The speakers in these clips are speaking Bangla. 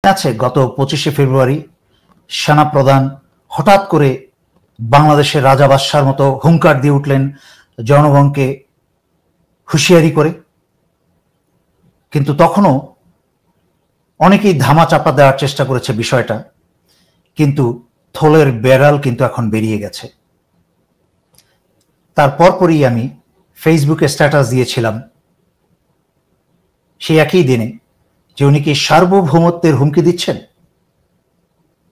আছে গত 25শে ফেব্রুয়ারি সেনাপ্রধান হঠাৎ করে বাংলাদেশের রাজা বাদশার মতো হুঙ্কার দিয়ে উঠলেন জনগণকে হুঁশিয়ারি করে। কিন্তু তখনও অনেকেই ধামাচাপা দেওয়ার চেষ্টা করেছে বিষয়টা, কিন্তু থলের বেড়াল কিন্তু এখন বেরিয়ে গেছে। তার পরপরই আমি ফেসবুকে স্ট্যাটাস দিয়েছিলাম সেই একই দিনে যে উনি কি সার্বভৌমত্বের হুমকি দিচ্ছেন,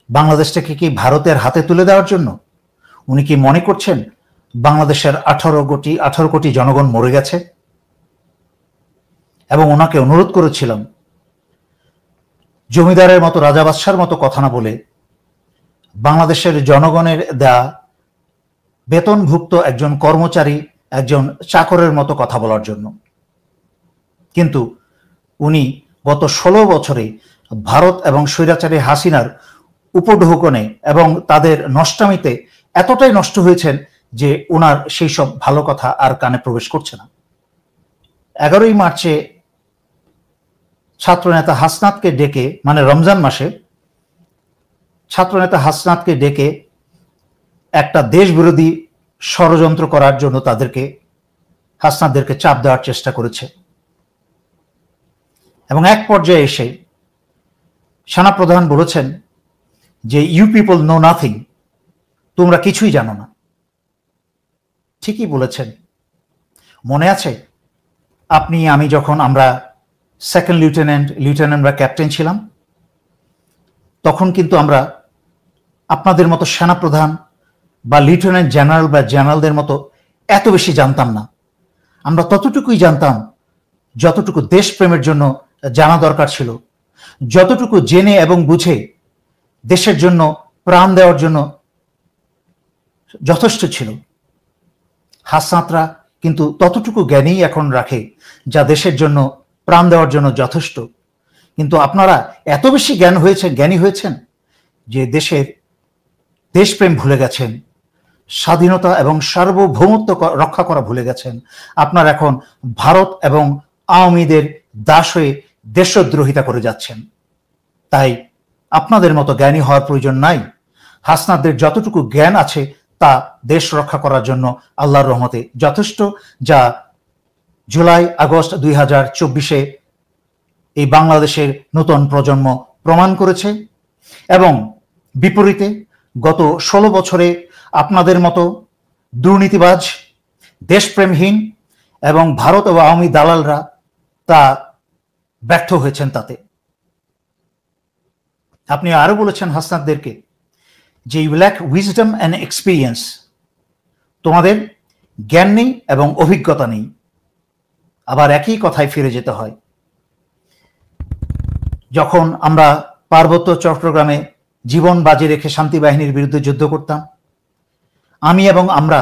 বাংলাদেশটাকে কি ভারতের হাতে তুলে দেওয়ার জন্য। উনি কি মনে করছেন বাংলাদেশের 18 কোটি জনগণ মরে গেছে? এবং ওনাকে অনুরোধ করেছিলাম জমিদারের মতো রাজা বাদশার মতো কথা না বলে বাংলাদেশের জনগণের দেয়া বেতনভুক্ত একজন কর্মচারী, একজন চাকরের মতো কথা বলার জন্য। কিন্তু উনি গত 16 বছরে ভারত এবং স্বৈরাচারী হাসিনার উপঢৌকনে এবং তাদের নষ্টামিতে এতটাই নষ্ট হয়েছেন যে ওনার সেই সব ভালো কথা আর কানে প্রবেশ করছে না। 11ই মার্চে ছাত্রনেতা হাসনাতকে ডেকে, মানে রমজান মাসে ছাত্রনেতা হাসনাতকে ডেকে একটা দেশ বিরোধী ষড়যন্ত্র করার জন্য হাসনাতদেরকে চাপ দেওয়ার চেষ্টা করেছে। এবং এক পর্যায়ে এসে সেনাপ্রধান বলেছেন যে ইউ পিপল নো নাথিং, তোমরা কিছুই জানো না। ঠিকই বলেছেন। মনে আছে আপনি আমি যখন আমরা সেকেন্ড লিeutenant বা ক্যাপ্টেন ছিলাম, তখন কিন্তু আমরা আপনাদের মতো সেনাপ্রধান বা লিeutenant জেনারেল বা জেনারেলদের মতো এত বেশি জানতাম না। আমরা ততটুকুই জানতাম যতটুকু দেশপ্রেমের জন্য জানা দরকার ছিল, যতটুকু জেনে এবং বুঝে দেশের জন্য প্রাণ দেওয়ার জন্য যথেষ্ট ছিল। হাসনাতরা কিন্তু ততটুকু জ্ঞানই এখন রাখে যা দেশের জন্য প্রাণ দেওয়ার জন্য যথেষ্ট। কিন্তু আপনারা এত বেশি জ্ঞানী হয়েছেন যে দেশপ্রেম ভুলে গেছেন, স্বাধীনতা এবং সার্বভৌমত্ব রক্ষা করা ভুলে গেছেন। আপনারা এখন ভারত এবং আওয়ামীদের দাস হয়ে দেশদ্রোহিতা করে যাচ্ছেন। তাই আপনাদের মতো জ্ঞানী হওয়ার প্রয়োজন নাই। হাসনাতদের যতটুকু জ্ঞান আছে তা দেশ রক্ষা করার জন্য আল্লাহর রহমতে যথেষ্ট, যা জুলাই আগস্ট 2024 এই বাংলাদেশের নতুন প্রজন্ম প্রমাণ করেছে। এবং বিপরীতে গত 16 বছরে আপনাদের মতো দুর্নীতিবাজ, দেশপ্রেমহীন এবং ভারত ও আওয়ামী দালালরা তা ব্যর্থ হয়েছেন। তাতে আপনি আরো বলেছেন হাসনাতদেরকে যে you lack wisdom and experience, তোমাদের জ্ঞান নেই এবং অভিজ্ঞতা নেই। আবার একই কথায় ফিরে যেতে হয়। যখন আমরা পার্বত্য চট্টগ্রামে জীবন বাজি রেখে শান্তি বাহিনীর বিরুদ্ধে যুদ্ধ করতাম, আমি এবং আমরা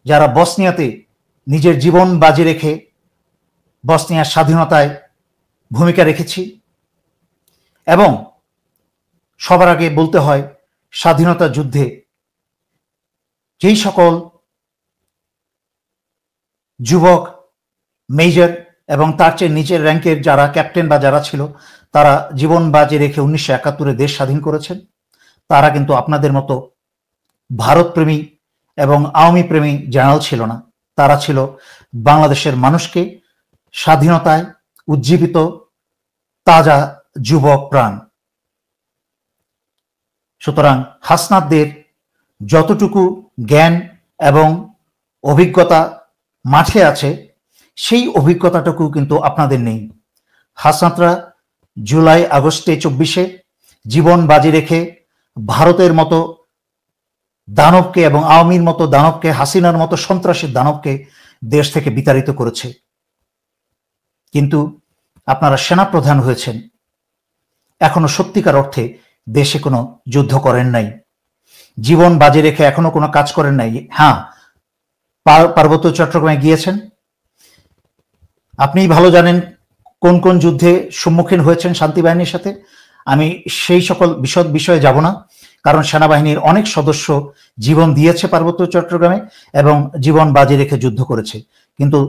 যারা বসনিয়াতে নিজের জীবন বাজি রেখে বসনিয়ার স্বাধীনতায় ভূমিকা রেখেছি, এবং সবার আগে বলতে হয় স্বাধীনতা যুদ্ধে যেই সকল যুবক, মেজর এবং তার চেয়ে নিচের র্যাঙ্কের যারা ক্যাপ্টেন বা যারা ছিল, তারা জীবন বাজি রেখে 1971 দেশ স্বাধীন করেছেন, তারা কিন্তু আপনাদের মতো ভারতপ্রেমী এবং আওয়ামী প্রেমী জেনারেল ছিল না। তারা ছিল বাংলাদেশের মানুষকে স্বাধীনতায় উজ্জীবিত তাজা যুবক প্রাণ। সুতরাং হাসনাতদের যতটুকু জ্ঞান এবং অভিজ্ঞতা মাঠে আছে, সেই অভিজ্ঞতাটুকু কিন্তু আপনাদের নেই। হাসনাতরা জুলাই আগস্টে 24 জীবন বাজি রেখে ভারতের মতো দানবকে এবং আওয়ামীর মতো দানবকে, হাসিনার মতো সন্ত্রাসের দানবকে দেশ থেকে বিতাড়িত করেছে। কিন্তু আপনারা সেনাপ্রধান হয়েছেন, এখনো সত্যিকার অর্থে দেশে কোনো যুদ্ধ করেন নাই, জীবন বাজি রেখে এখনো কোনো কাজ করেন নাই। হ্যাঁ, পার্বত্য চট্টগ্রামে গিয়েছেন, আপনিই ভালো জানেন কোন কোন যুদ্ধে সম্মুখীন হয়েছেন শান্তি বাহিনীর সাথে। আমি সেই সকল বিশদ বিষয়ে যাব না, কারণ সেনাবাহিনীর অনেক সদস্য জীবন দিয়েছে পার্বত্য চট্টগ্রামে এবং জীবন বাজি রেখে যুদ্ধ করেছে। কিন্তু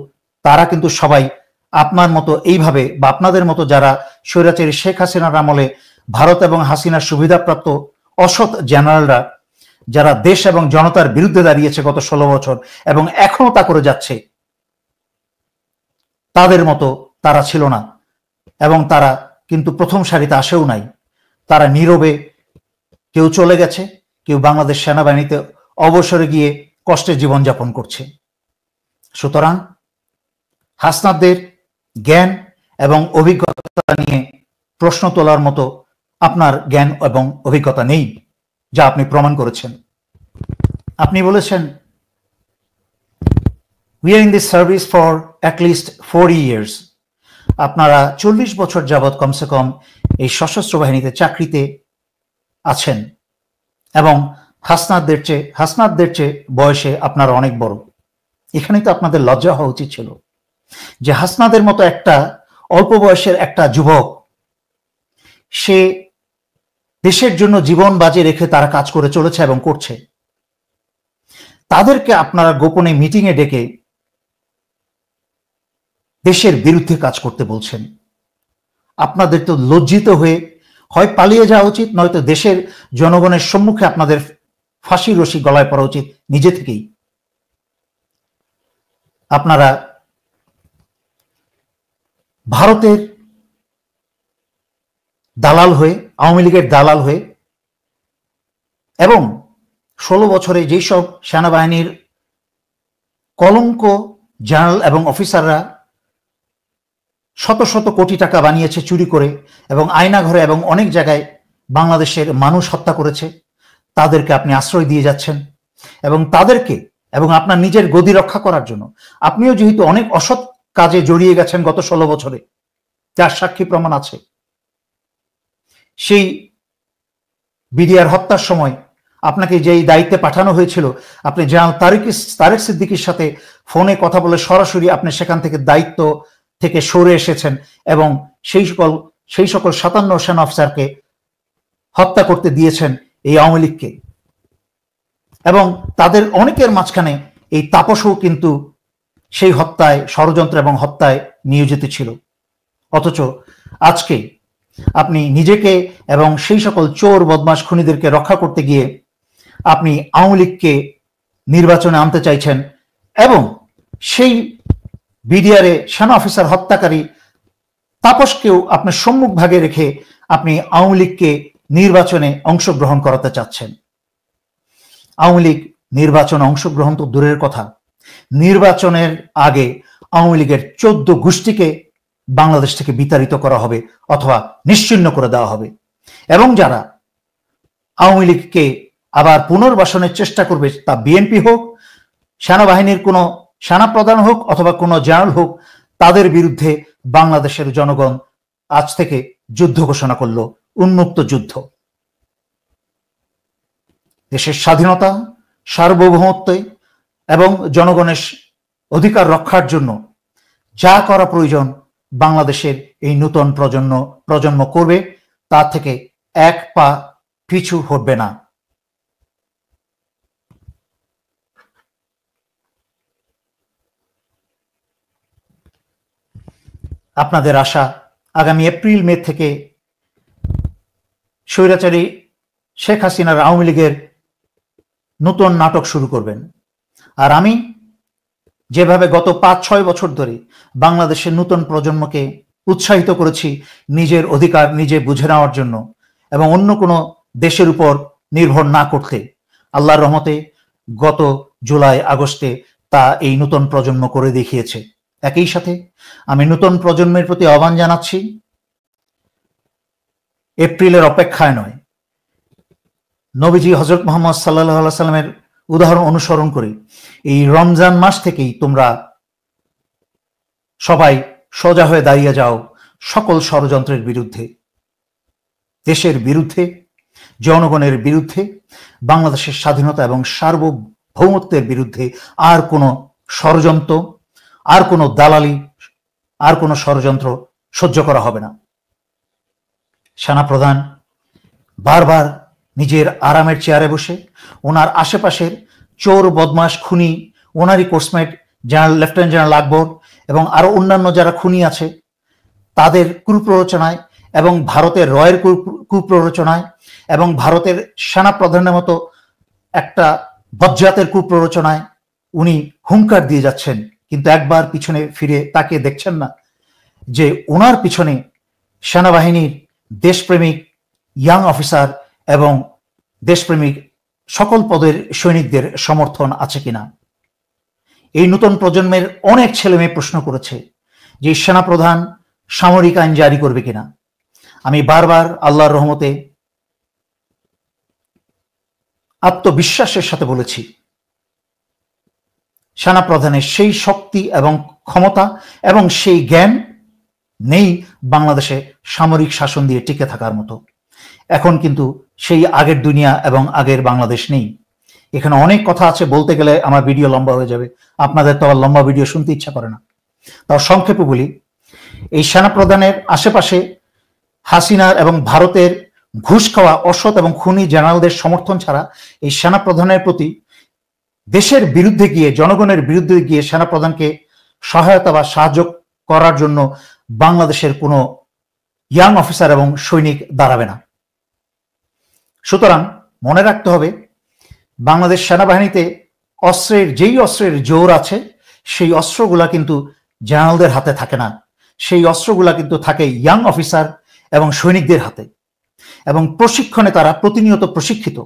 তারা কিন্তু সবাই আপনার মতো এইভাবে, বা আপনাদের মতো যারা স্বৈরাচারী শেখ হাসিনার আমলে ভারত এবং হাসিনার সুবিধাপ্রাপ্ত অসৎ জেনারেলরা যারা দেশ এবং জনতার বিরুদ্ধে দাঁড়িয়েছে গত 16 বছর এবং এখনো তা করে যাচ্ছে, তাদের মতো তারা ছিল না এবং তারা কিন্তু প্রথম সারিতে আসেও নাই। তারা নীরবে কেউ চলে গেছে, কেউ বাংলাদেশ সেনাবাহিনীতে অবসরে গিয়ে কষ্টের জীবনযাপন করছে। সুতরাং হাসনাতদের জ্ঞান এবং অভিজ্ঞতা নিয়ে প্রশ্ন তোলার মতো আপনার জ্ঞান এবং অভিজ্ঞতা নেই, যা আপনি প্রমাণ করেছেন। আপনি বলেছেন we are in this service for at least 40 years. আপনারা 40 বছর যাবৎ কমসে কম এই সশস্ত্র বাহিনীতে চাকরিতে আছেন এবং হাসনাতদের চেয়ে বয়সে আপনারা অনেক বড়। এখানেই তো আপনাদের লজ্জা হওয়া উচিত ছিল যে হাসনাদের মতো একটা অল্প বয়সের একটা যুবক, সে দেশের জন্য জীবন বাজি রেখে তারা কাজ করে চলেছে এবং করছে, তাদেরকে আপনারা গোপনে মিটিংয়ে ডেকে দেশের বিরুদ্ধে কাজ করতে বলছেন। আপনাদের তো লজ্জিত হয়ে হয় পালিয়ে যাওয়া উচিত, নয়তো দেশের জনগণের সম্মুখে আপনাদের ফাঁসির রশি গলায় পড়া উচিত নিজে থেকেই। আপনারা ভারতের দালাল হয়ে, আওয়ামী লীগের দালাল হয়ে এবং 16 বছরে যেসব সেনাবাহিনীর কলঙ্ক জেনারেল এবং অফিসাররা শত শত কোটি টাকা বানিয়েছে চুরি করে এবং আয়নাঘরে এবং অনেক জায়গায় বাংলাদেশের মানুষ হত্যা করেছে, তাদেরকে আপনি আশ্রয় দিয়ে যাচ্ছেন এবং তাদেরকে এবং আপনার নিজের গদি রক্ষা করার জন্য আপনিও যেহেতু অনেক অসৎ কাজে জড়িয়ে গেছেন গত 16 বছরে, যার সাক্ষী প্রমাণ আছে। সেই বিডিআর হত্যার সময় আপনাকে যেই দায়িত্বে পাঠানো হয়েছিল, আপনি জেনারেল তারেক সিদ্দিকীর সাথে ফোনে কথা বলে সরাসরি আপনি সেখান থেকে দায়িত্ব থেকে সরে এসেছেন এবং সেই সকল 57 সেনা অফিসারকে হত্যা করতে দিয়েছেন এই আওয়ামী লীগকে। এবং তাদের অনেকের মাঝখানে এই তাপসও কিন্তু সেই হত্যায়, ষড়যন্ত্র এবং হত্যায় নিয়োজিত ছিল। অথচ আজকে আপনি নিজেকে এবং সেই সকল চোর বদমাশ খুনিদেরকে রক্ষা করতে গিয়ে আপনি আওয়ামী লীগকে নির্বাচনে আনতে চাইছেন এবং সেই বিডিআরে সেনা অফিসার হত্যাকারী তাপসকেও আপনার সম্মুখ ভাগে রেখে আপনি আওয়ামী লীগকে নির্বাচনে অংশগ্রহণ করাতে চাচ্ছেন। আওয়ামী লীগ নির্বাচনে অংশগ্রহণ তো দূরের কথা, নির্বাচনের আগে আওয়ামী লীগের 14 গোষ্ঠীকে বাংলাদেশ থেকে বিতাড়িত করা হবে অথবা নিশ্চিহ্ন করে দেওয়া হবে। এবং যারা আওয়ামী লীগকে আবার পুনর্বাসনের চেষ্টা করবে, তা বিএনপি হোক, সেনাবাহিনীর কোনো সেনাপ্রধান হোক অথবা কোনো জেনারেল হোক, তাদের বিরুদ্ধে বাংলাদেশের জনগণ আজ থেকে যুদ্ধ ঘোষণা করল, উন্মুক্ত যুদ্ধ। দেশের স্বাধীনতা, সার্বভৌমত্ব এবং জনগণের অধিকার রক্ষার জন্য যা করা প্রয়োজন বাংলাদেশের এই নতুন প্রজন্ম করবে, তা থেকে এক পা পিছু হটবে না। আপনাদের আশা আগামী এপ্রিল মে থেকে স্বৈরাচারী শেখ হাসিনার আওয়ামী লীগের নতুন নাটক শুরু করবেন। আর আমি যেভাবে গত 5-6 বছর ধরে বাংলাদেশের নতুন প্রজন্মকে উৎসাহিত করেছি নিজের অধিকার নিজে বুঝে নেওয়ার জন্য এবং অন্য কোনো দেশের উপর নির্ভর না করতে, আল্লাহর রহমতে গত জুলাই আগস্টে তা এই নতুন প্রজন্ম করে দেখিয়েছে। একই সাথে আমি নতুন প্রজন্মের প্রতি আহ্বান জানাচ্ছি, এপ্রিলের অপেক্ষায় নয়, নবীজি হযরত মুহাম্মদ সাল্লাল্লাহু আলাইহি সাল্লামের উদাহরণ অনুসরণ করে এই রমজান মাস থেকেই তোমরা সবাই সোজা হয়ে দাঁড়িয়ে যাও সকল ষড়যন্ত্রের বিরুদ্ধে, দেশের বিরুদ্ধে, জনগণের বিরুদ্ধে, বাংলাদেশের স্বাধীনতা এবং সার্বভৌমত্বের বিরুদ্ধে। আর কোনো ষড়যন্ত্র, আর কোনো দালালি, আর কোনো ষড়যন্ত্র সহ্য করা হবে না। সেনাপ্রধান বারবার নিজের আরামের চেয়ারে বসে ওনার আশেপাশের চোর বদমাশ খুনি, ওনারই কোর্সমেট লেফটেন্যান্ট জেনারেল আকবর এবং আরো অন্যান্য যারা খুনি আছে, তাদের কুপ্ররোচনায় এবং ভারতের রয়ের কুপ্ররোচনায় এবং ভারতের সেনা প্রধানের মতো একটা বজ্জাতের কুপ্ররোচনায় উনি হুঙ্কার দিয়ে যাচ্ছেন, কিন্তু একবার পিছনে ফিরে তাকিয়ে দেখছেন না যে ওনার পিছনে সেনাবাহিনীর দেশপ্রেমিক ইয়াং অফিসার এবং দেশপ্রেমিক সকল পদের সৈনিকদের সমর্থন আছে কিনা। এই নতুন প্রজন্মের অনেক ছেলে মেয়ে প্রশ্ন করেছে যে সেনাপ্রধান সামরিক আইন জারি করবে কিনা। আমি বারবার আল্লাহর রহমতে আত্মবিশ্বাসের সাথে বলেছি, সেনাপ্রধানের সেই শক্তি এবং ক্ষমতা এবং সেই জ্ঞান নেই বাংলাদেশে সামরিক শাসন দিয়ে টিকে থাকার মতো। এখন কিন্তু সেই আগের দুনিয়া এবং আগের বাংলাদেশ নেই। এখানে অনেক কথা আছে, বলতে গেলে আমার ভিডিও লম্বা হয়ে যাবে, আপনাদের তো আবার লম্বা ভিডিও শুনতে ইচ্ছা করে না। তাও সংক্ষেপে বলি, এই সেনাপ্রধানের আশেপাশে হাসিনার এবং ভারতের ঘুষ খাওয়া অসৎ এবং খুনি জেনারেলদের সমর্থন ছাড়া এই সেনাপ্রধানের প্রতি দেশের বিরুদ্ধে গিয়ে, জনগণের বিরুদ্ধে গিয়ে সেনাপ্রধানকে সহায়তা বা সাহায্য করার জন্য বাংলাদেশের কোনো ইয়াং অফিসার এবং সৈনিক দাঁড়াবে না। সুতরাং মনে রাখতে হবে, বাংলাদেশ সেনাবাহিনীতে যেই অস্ত্রের জোর আছে, সেই অস্ত্রগুলা কিন্তু জেনারেলদের হাতে থাকে না, সেই অস্ত্রগুলা কিন্তু থাকে ইয়াং অফিসার এবং সৈনিকদের হাতে। এবং প্রশিক্ষণে তারা প্রতিনিয়ত প্রশিক্ষিত।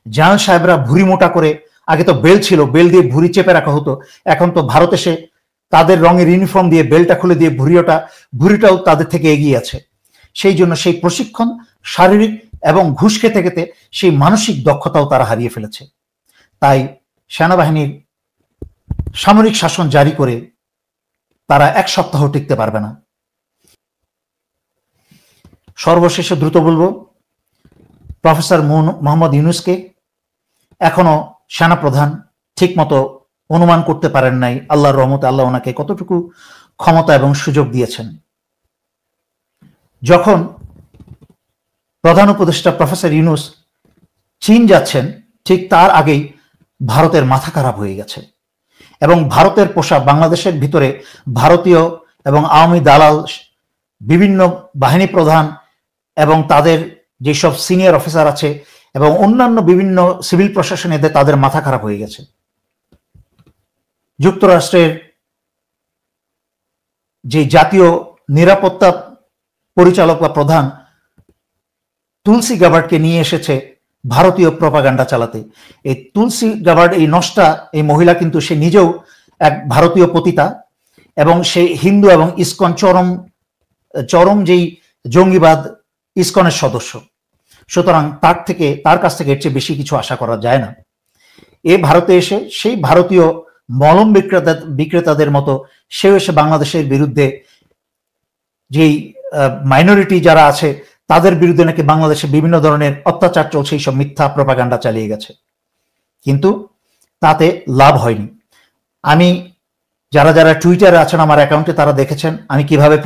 জেনারেল সাহেবরা ভুঁড়ি মোটা করে, আগে তো বেল ছিল, বেল দিয়ে ভুঁড়ি চেপে রাখা হতো, এখন তো ভারত এসে তাদের রঙের ইউনিফর্ম দিয়ে বেলটা খুলে দিয়ে ভুঁড়িটাও তাদের থেকে এগিয়ে আছে। সেই জন্য সেই প্রশিক্ষণ, শারীরিক এবং ঘুষ খেতে খেতে সেই মানসিক দক্ষতাও তারা হারিয়ে ফেলেছে। তাই সেনাবাহিনীর সামরিক শাসন জারি করে তারা এক সপ্তাহ টিকতে পারবে না। সর্বশেষে দ্রুত বলবো, প্রফেসর মোহাম্মদ ইউনূসকে এখনো সেনাপ্রধান ঠিক মতো অনুমান করতে পারেন নাই আল্লাহর রহমতে আল্লাহ ওনাকে কতটুকু ক্ষমতা এবং সুযোগ দিয়েছেন। যখন প্রধান উপদেষ্টা প্রফেসর ইউনূস চীন যাচ্ছেন, ঠিক তার আগেই ভারতের মাথা খারাপ হয়ে গেছে এবং ভারতের পোষা বাংলাদেশের ভিতরে ভারতীয় এবং আওয়ামী দালাল, বিভিন্ন বাহিনী প্রধান এবং তাদের যেসব সিনিয়র অফিসার আছে এবং অন্যান্য বিভিন্ন সিভিল প্রশাসন, এদের তাদের মাথা খারাপ হয়ে গেছে। যুক্তরাষ্ট্রের যে জাতীয় নিরাপত্তা পরিচালক বা প্রধান তুলসী গাবার্ডকে নিয়ে এসেছে ভারতীয় প্রপাগান্ডা চালাতে। এই তুলসী গাবার্ড, এই নষ্টা এই মহিলা, কিন্তু সে নিজেও এক ভারতীয় পতিতা এবং সে হিন্দু এবং ইসকন চরম যেই জঙ্গিবাদ ইসকনের সদস্য। সুতরাং তার কাছ থেকে এর চেয়ে বেশি কিছু আশা করা যায় না। এ ভারতে এসে সেই ভারতীয় মলম বিক্রেতাদের মতো সেও এসে বাংলাদেশের বিরুদ্ধে, যেই মাইনরিটি যারা আছে তাদের বিরুদ্ধে নাকি বাংলাদেশে বিভিন্ন ধরনের অত্যাচার চলছে, এইসব মিথ্যা প্রপাগান্ডা চালিয়ে গেছে, কিন্তু তাতে লাভ হয়নি। আমি যারা যারা টুইটারে আছেন আমার অ্যাকাউন্টে, তারা দেখেছেন আমি কিভাবে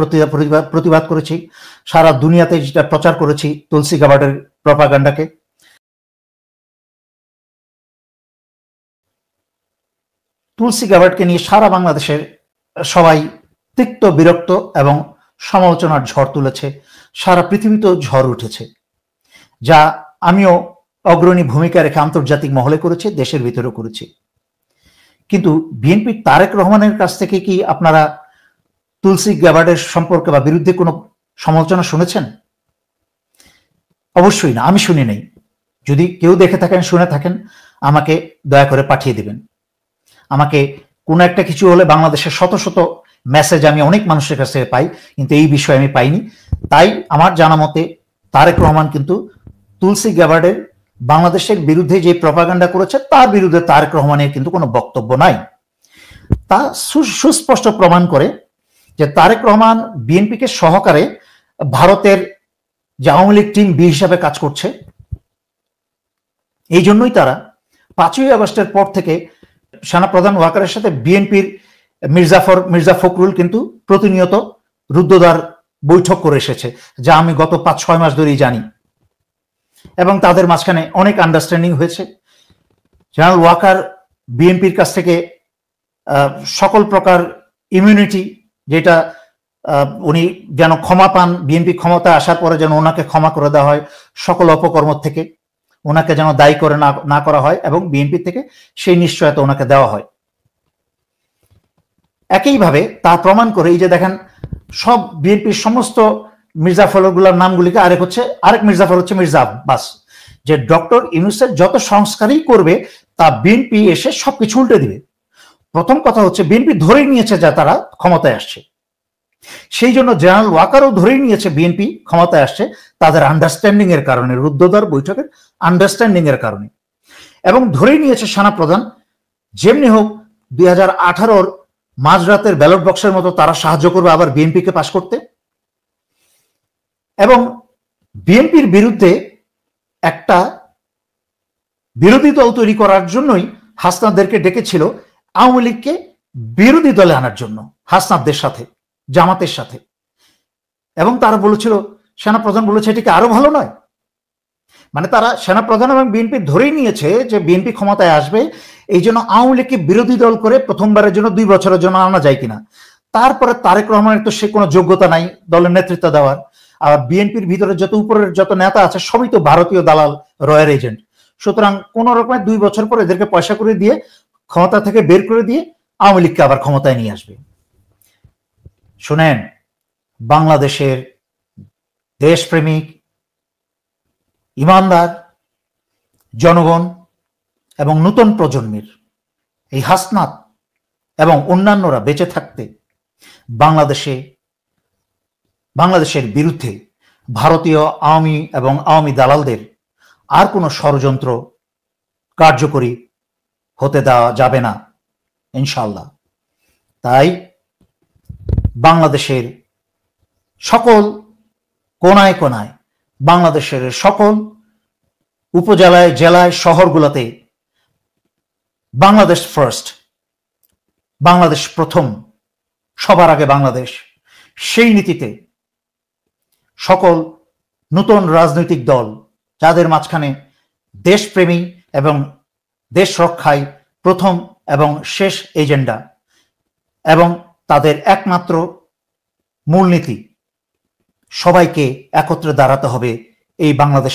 প্রতিবাদ করেছি, সারা দুনিয়াতে যেটা প্রচার করেছি তুলসী গাবার্ডের প্রপাগান্ডাকে। তুলসী গাবার্ডকে নিয়ে সারা বাংলাদেশের সবাই তিক্ত, বিরক্ত এবং সমালোচনার ঝড় তুলেছে। সারা পৃথিবীতেও ঝড় উঠেছে, যা আমিও অগ্রণী ভূমিকা রেখে আন্তর্জাতিক মহলে করেছি, দেশের ভিতরেও করেছি। কিন্তু বিএনপির তারেক রহমানের কাছ থেকে কি আপনারা তুলসী গাবার্ডের সম্পর্কে বা বিরুদ্ধে কোনো সমালোচনা শুনেছেন? অবশ্যই না, আমি শুনি নাই। যদি কেউ দেখে থাকেন, শুনে থাকেন, আমাকে দয়া করে পাঠিয়ে দিবেন। আমাকে কোনো একটা কিছু হলে বাংলাদেশের শত শত মেসেজ আমি অনেক মানুষের কাছ থেকে পাই, কিন্তু এই বিষয়ে আমি পাইনি। তাই আমার জানা মতে তারেক রহমান কিন্তু তুলসী গাবার্ডের বাংলাদেশের বিরুদ্ধে যে প্রপাগান্ডা করেছে তার বিরুদ্ধে তারেক রহমানের কিন্তু কোনো বক্তব্য নাই। তা সুস্পষ্ট প্রমাণ করে যে তারেক রহমান বিএনপিকে সহকারে ভারতের যে আওয়ামী লীগ টিম বি হিসাবে কাজ করছে। এই জন্যই তারা 5ই আগস্টের পর থেকে সেনাপ্রধান ওয়াকারের সাথে বিএনপির মির্জা ফখরুল কিন্তু প্রতিনিয়ত রুদ্ধদ্বার বৈঠক করে এসেছে, যা আমি গত 5-6 মাস ধরেই জানি, এবং তাদের মাঝখানে অনেক আন্ডারস্ট্যান্ডিং হয়েছে। জেনারেল ওয়াকার বিএনপির কাছ থেকে সকল প্রকার ইমিউনিটি, যেটা উনি যেন ক্ষমা পান, বিএনপি ক্ষমতায় আসার পরে যেন ওনাকে ক্ষমা করে দেওয়া হয় সকল অপকর্ম থেকে, ওনাকে যেন দায়ী করে না করা হয় এবং বিএনপি থেকে সেই নিশ্চয়তা ওনাকে দেওয়া হয়। একইভাবে তা প্রমাণ করে এই যে দেখেন সব বিএনপির সমস্ত মির্জা ফখরুল্লাহর নামগুলিকে আরেক মির্জা ফখরুল হচ্ছে মির্জা আব্বাস, যে ডক্টর ইউনূসের যত সংস্কারই করবে তা বিএনপি এসে সবকিছু উল্টে দিবে। প্রথম কথা হচ্ছে বিএনপি ধরেই নিয়েছে যে তারা ক্ষমতায় আসছে, সেই জন্য জেনারেল ওয়াকারও ধরেই নিয়েছে বিএনপি ক্ষমতায় আসছে তাদের আন্ডারস্ট্যান্ডিং এর কারণে, রুদ্ধদ্বার বৈঠকের আন্ডারস্ট্যান্ডিং এর কারণে, এবং ধরেই নিয়েছে সেনাপ্রধান যেমনি হোক 2018 মাঝরাতের ব্যালট বক্সের মতো তারা সাহায্য করবে আবার বিএনপিকে পাশ করতে। এবং বিএনপির বিরুদ্ধে একটা বিরোধী দল তৈরি করার জন্যই হাসনাতদেরকে ডেকেছিল আওয়ামী লীগকে বিরোধী দলে আনার জন্য, হাসনাতদের সাথে, জামাতের সাথে। এবং তারা বলেছিল, সেনাপ্রধান বলেছে এটিকে আরো ভালো নয়, মানে তারা সেনাপ্রধান এবং বিএনপি ধরেই নিয়েছে যে বিএনপি ক্ষমতায় আসবে, এই জন্য আওয়ামী লীগকে বিরোধী দল করে প্রথমবারের জন্য 2 বছরের জন্য আনা যায় কিনা। তারপরে তারেক রহমানের তো সে কোনো যোগ্যতা নাই দলের নেতৃত্ব দেওয়ার, আর বিএনপির ভিতরে যত উপরের যত নেতা আছে সবই তো ভারতীয় দালাল, রয়্যাল এজেন্ট। সুতরাং কোন রকমের 2 বছর পর এদেরকে পয়সা করে দিয়ে ক্ষমতা থেকে বের করে দিয়ে আওয়ামী লীগকে আবার ক্ষমতায় নিয়ে আসবে। শুনেন, বাংলাদেশের দেশপ্রেমিক, ইমানদার জনগণ এবং নতুন প্রজন্মের এই হাসনাত এবং অন্যান্যরা বেঁচে থাকতে বাংলাদেশের বিরুদ্ধে ভারতীয় আওয়ামী এবং আওয়ামী দালালদের আর কোনো ষড়যন্ত্র কার্যকরী হতে দেওয়া যাবে না ইনশাআল্লাহ। তাই বাংলাদেশের সকল কোনায় কোনায়, বাংলাদেশের সকল উপজেলায়, জেলায়, শহরগুলোতে বাংলাদেশ ফার্স্ট, বাংলাদেশ প্রথম, সবার আগে বাংলাদেশ, সেই নীতিতে সকল নতুন রাজনৈতিক দল যাদের মাঝখানে দেশপ্রেমী এবং দেশ রক্ষায় প্রথম এবং শেষ এজেন্ডা এবং তাদের একমাত্র মূলনীতি, সবাইকে একত্রে দাঁড়াতে হবে এই বাংলাদেশ